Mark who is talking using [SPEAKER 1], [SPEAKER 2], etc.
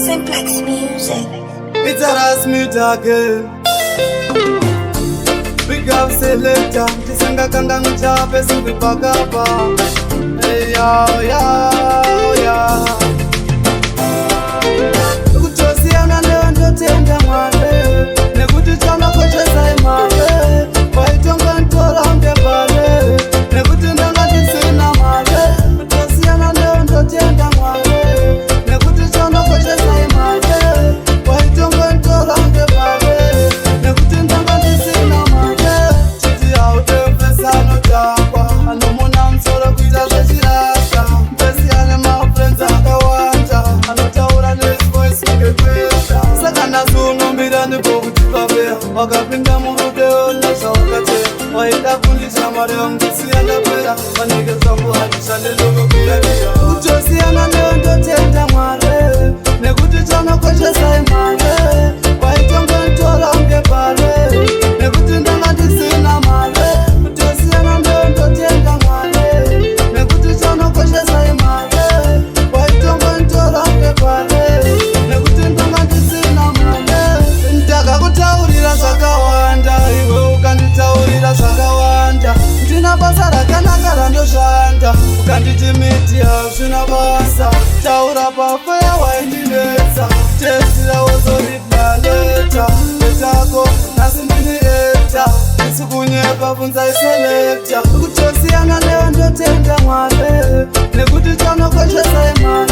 [SPEAKER 1] Simplex Music.
[SPEAKER 2] It's a Rasmuta girl. Big up selector. Tisanga kanga mchape simpi pakapa. Hey yo yo. Kuchosiana leo ndo tenda mwale. Nekuti chama kocha sai mwale. Waitonga ntola mbale. Nekuti ndanga tisina mwale. Kuchosiana leo ndo tenda mwale. Nekuti chama kocha sai mwale. Waitonga ntola mbale. Nekuti ndanga tisina mwale. Chiti ya utepesa no takwa. Anomona msora kuita zachirasa. Mpesi ane mafrenza akawanja. Anotaura nesi voice ungekwesha. Saka nazuno mbirani pokutipapea. Wakapinda murudeo nasa wakatea. Waida kundisha mareo mkisianda kwera. Wanike zambu hadishande logo kuyabia. Kuchosiana leo ndo tenda mwale. Nekuti chana kocha sai mwale. Waitonga ntola mbale. Nekuti ndanga tisina mwale. Kuchosiana leo ndo tenda mwale. Nekuti chana kocha sai mwale. Waitonga ntola mbale. Nekuti ndanga tisina mwale. Ndaka kutaurira zvakawanda. Iwe ukanditaurira zvakawanda. Ndina basa rakanaka randoshanda. Ukanditi miti hazvina basa. Taura pafeya waindinetsa. Tesira wozoribhaleta. Letako nasi ndini eta. Isi kunyepa bvunzai selekta. Kutosiyana leo ndotenda mwale. Nekuti chanokoshesai mwale.